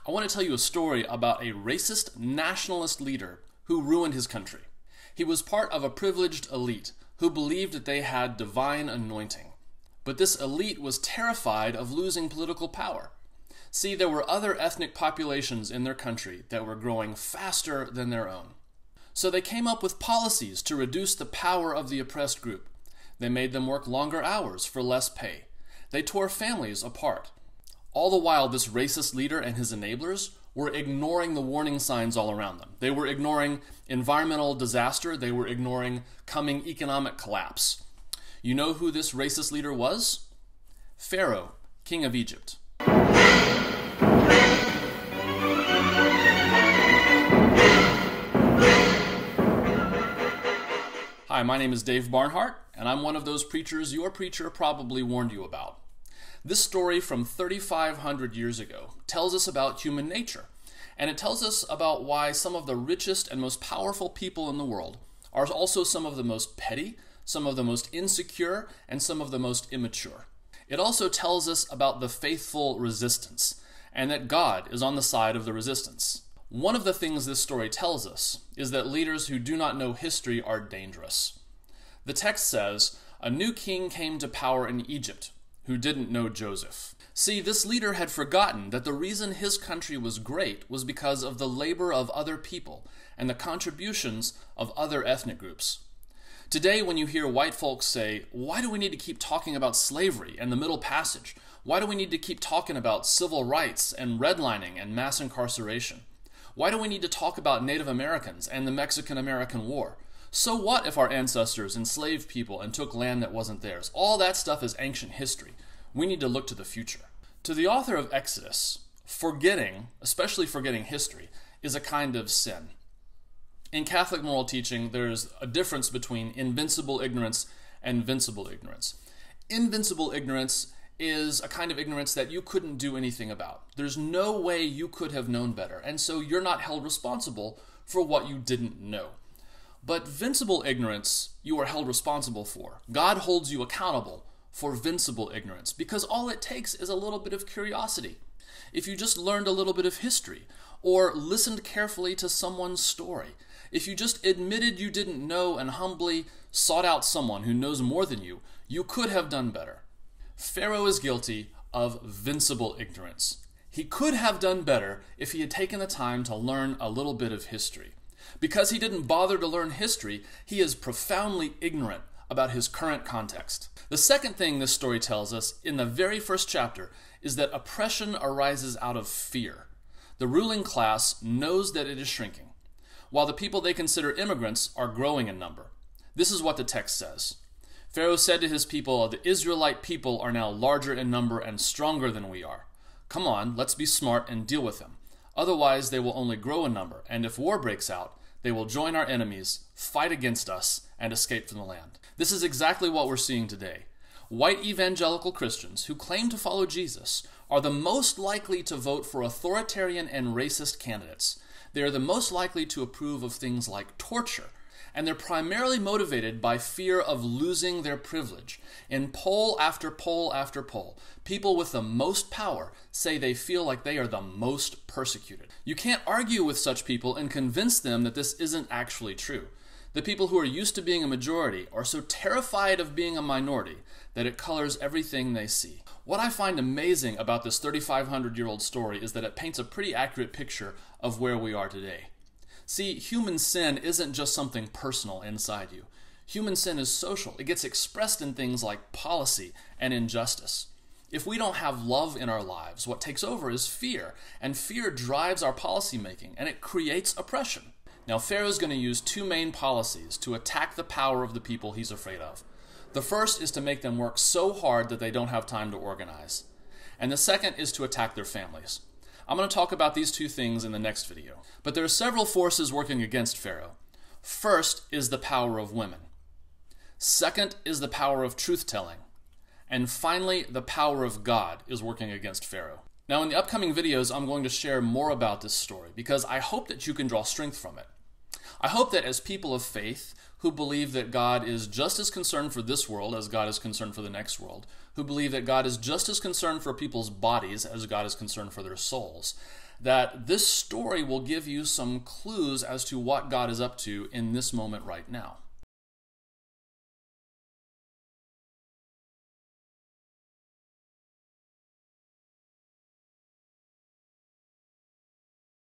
I want to tell you a story about a racist nationalist leader who ruined his country. He was part of a privileged elite who believed that they had divine anointing. But this elite was terrified of losing political power. See, there were other ethnic populations in their country that were growing faster than their own. So they came up with policies to reduce the power of the oppressed group. They made them work longer hours for less pay. They tore families apart. All the while, this racist leader and his enablers were ignoring the warning signs all around them. They were ignoring environmental disaster. They were ignoring coming economic collapse. You know who this racist leader was? Pharaoh, king of Egypt. Hi, my name is Dave Barnhart, and I'm one of those preachers your preacher probably warned you about. This story from 3,500 years ago tells us about human nature, and it tells us about why some of the richest and most powerful people in the world are also some of the most petty, some of the most insecure, and some of the most immature. It also tells us about the faithful resistance, and that God is on the side of the resistance. One of the things this story tells us is that leaders who do not know history are dangerous. The text says, "A new king came to power in Egypt, who didn't know Joseph." See, this leader had forgotten that the reason his country was great was because of the labor of other people and the contributions of other ethnic groups. Today, when you hear white folks say, "Why do we need to keep talking about slavery and the Middle Passage? Why do we need to keep talking about civil rights and redlining and mass incarceration? Why do we need to talk about Native Americans and the Mexican-American War? So what if our ancestors enslaved people and took land that wasn't theirs? All that stuff is ancient history. We need to look to the future." To the author of Exodus, forgetting, especially forgetting history, is a kind of sin. In Catholic moral teaching, there's a difference between invincible ignorance and vincible ignorance. Invincible ignorance is a kind of ignorance that you couldn't do anything about. There's no way you could have known better, and so you're not held responsible for what you didn't know. But vincible ignorance, you are held responsible for. God holds you accountable for vincible ignorance, because all it takes is a little bit of curiosity. If you just learned a little bit of history, or listened carefully to someone's story, if you just admitted you didn't know and humbly sought out someone who knows more than you, you could have done better. Pharaoh is guilty of vincible ignorance. He could have done better if he had taken the time to learn a little bit of history. Because he didn't bother to learn history, he is profoundly ignorant about his current context. The second thing this story tells us in the very first chapter is that oppression arises out of fear. The ruling class knows that it is shrinking, while the people they consider immigrants are growing in number. This is what the text says. Pharaoh said to his people, "The Israelite people are now larger in number and stronger than we are. Come on, let's be smart and deal with them. Otherwise, they will only grow in number, and if war breaks out, they will join our enemies, fight against us, and escape from the land." This is exactly what we're seeing today. White evangelical Christians who claim to follow Jesus are the most likely to vote for authoritarian and racist candidates. They are the most likely to approve of things like torture, and they're primarily motivated by fear of losing their privilege. In poll after poll after poll, people with the most power say they feel like they are the most persecuted. You can't argue with such people and convince them that this isn't actually true. The people who are used to being a majority are so terrified of being a minority that it colors everything they see. What I find amazing about this 3,500-year-old story is that it paints a pretty accurate picture of where we are today. See, human sin isn't just something personal inside you. Human sin is social. It gets expressed in things like policy and injustice. If we don't have love in our lives, what takes over is fear, and fear drives our policymaking, and it creates oppression. Now, Pharaoh's going to use two main policies to attack the power of the people he's afraid of. The first is to make them work so hard that they don't have time to organize. And the second is to attack their families. I'm going to talk about these two things in the next video. But there are several forces working against Pharaoh. First is the power of women. Second is the power of truth-telling. And finally, the power of God is working against Pharaoh. Now, in the upcoming videos, I'm going to share more about this story because I hope that you can draw strength from it. I hope that as people of faith who believe that God is just as concerned for this world as God is concerned for the next world, who believe that God is just as concerned for people's bodies as God is concerned for their souls, that this story will give you some clues as to what God is up to in this moment right now.